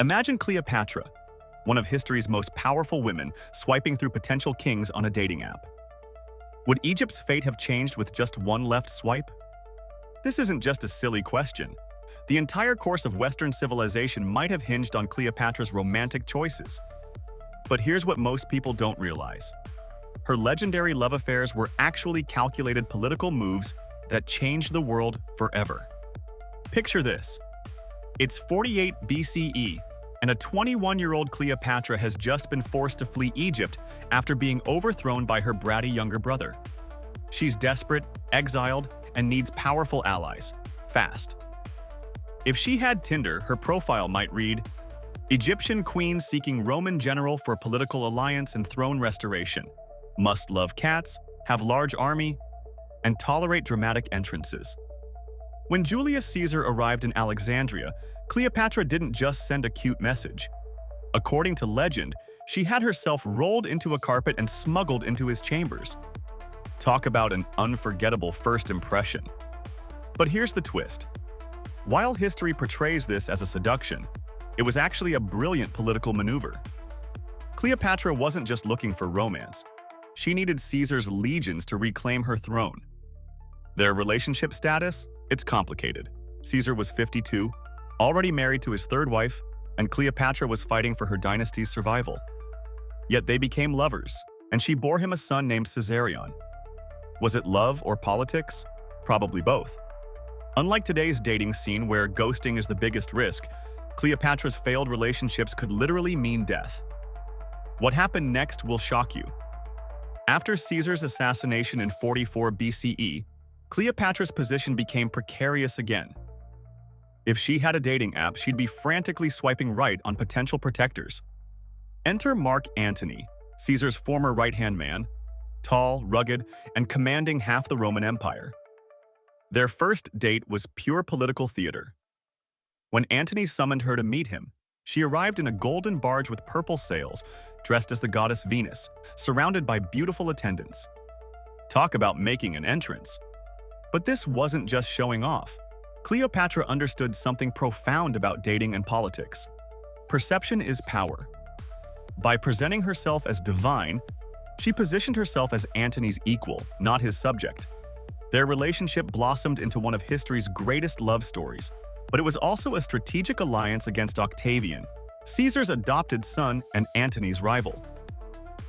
Imagine Cleopatra, one of history's most powerful women, swiping through potential kings on a dating app. Would Egypt's fate have changed with just one left swipe? This isn't just a silly question. The entire course of Western civilization might have hinged on Cleopatra's romantic choices. But here's what most people don't realize. Her legendary love affairs were actually calculated political moves that changed the world forever. Picture this. It's 48 BCE, and a 21-year-old Cleopatra has just been forced to flee Egypt after being overthrown by her bratty younger brother. She's desperate, exiled, and needs powerful allies, fast. If she had Tinder, her profile might read, Egyptian queen seeking Roman general for political alliance and throne restoration. Must love cats, have large army, and tolerate dramatic entrances. When Julius Caesar arrived in Alexandria, Cleopatra didn't just send a cute message. According to legend, she had herself rolled into a carpet and smuggled into his chambers. Talk about an unforgettable first impression. But here's the twist. While history portrays this as a seduction, it was actually a brilliant political maneuver. Cleopatra wasn't just looking for romance. She needed Caesar's legions to reclaim her throne. Their relationship status? It's complicated. Caesar was 52, already married to his third wife, and Cleopatra was fighting for her dynasty's survival. Yet they became lovers, and she bore him a son named Caesarion. Was it love or politics? Probably both. Unlike today's dating scene where ghosting is the biggest risk, Cleopatra's failed relationships could literally mean death. What happened next will shock you. After Caesar's assassination in 44 BCE, Cleopatra's position became precarious again. If she had a dating app, she'd be frantically swiping right on potential protectors. Enter Mark Antony, Caesar's former right-hand man, tall, rugged, and commanding half the Roman Empire. Their first date was pure political theater. When Antony summoned her to meet him, she arrived in a golden barge with purple sails, dressed as the goddess Venus, surrounded by beautiful attendants. Talk about making an entrance. But this wasn't just showing off. Cleopatra understood something profound about dating and politics. Perception is power. By presenting herself as divine, she positioned herself as Antony's equal, not his subject. Their relationship blossomed into one of history's greatest love stories, but it was also a strategic alliance against Octavian, Caesar's adopted son and Antony's rival.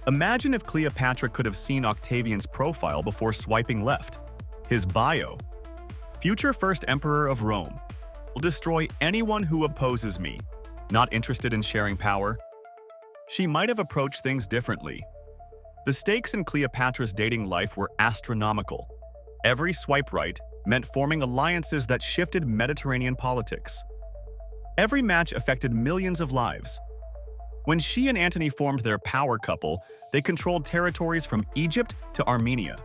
Imagine if Cleopatra could have seen Octavian's profile before swiping left. His bio: future first emperor of Rome, will destroy anyone who opposes me, not interested in sharing power. She might have approached things differently. The stakes in Cleopatra's dating life were astronomical. Every swipe right meant forming alliances that shifted Mediterranean politics. Every match affected millions of lives. When she and Antony formed their power couple, they controlled territories from Egypt to Armenia.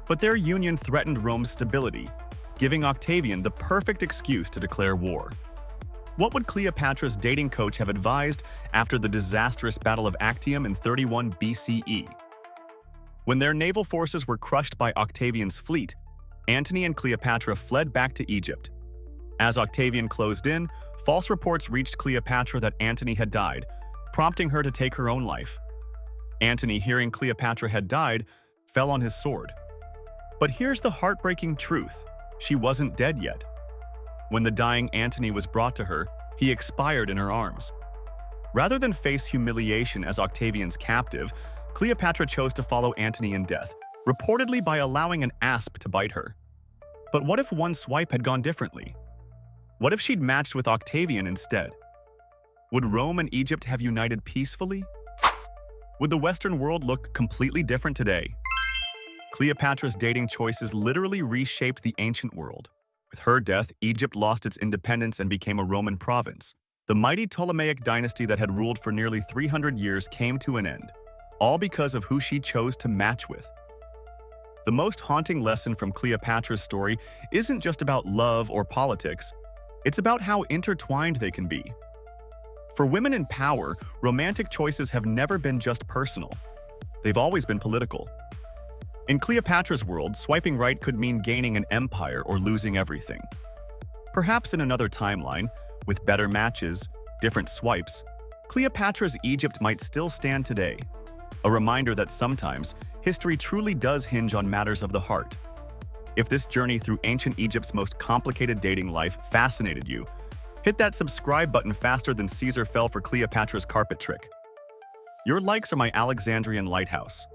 But their union threatened Rome's stability, giving Octavian the perfect excuse to declare war. What would Cleopatra's dating coach have advised after the disastrous Battle of Actium in 31 BCE? When their naval forces were crushed by Octavian's fleet, Antony and Cleopatra fled back to Egypt. As Octavian closed in, false reports reached Cleopatra that Antony had died, prompting her to take her own life. Antony, hearing Cleopatra had died, fell on his sword. But here's the heartbreaking truth. She wasn't dead yet. When the dying Antony was brought to her, he expired in her arms. Rather than face humiliation as Octavian's captive, Cleopatra chose to follow Antony in death, reportedly by allowing an asp to bite her. But what if one swipe had gone differently? What if she'd matched with Octavian instead? Would Rome and Egypt have united peacefully? Would the Western world look completely different today? Cleopatra's dating choices literally reshaped the ancient world. With her death, Egypt lost its independence and became a Roman province. The mighty Ptolemaic dynasty that had ruled for nearly 300 years came to an end, all because of who she chose to match with. The most haunting lesson from Cleopatra's story isn't just about love or politics, it's about how intertwined they can be. For women in power, romantic choices have never been just personal. They've always been political. In Cleopatra's world, swiping right could mean gaining an empire or losing everything. Perhaps in another timeline, with better matches, different swipes, Cleopatra's Egypt might still stand today. A reminder that sometimes history truly does hinge on matters of the heart. If this journey through ancient Egypt's most complicated dating life fascinated you, hit that subscribe button faster than Caesar fell for Cleopatra's carpet trick. Your likes are my Alexandrian lighthouse.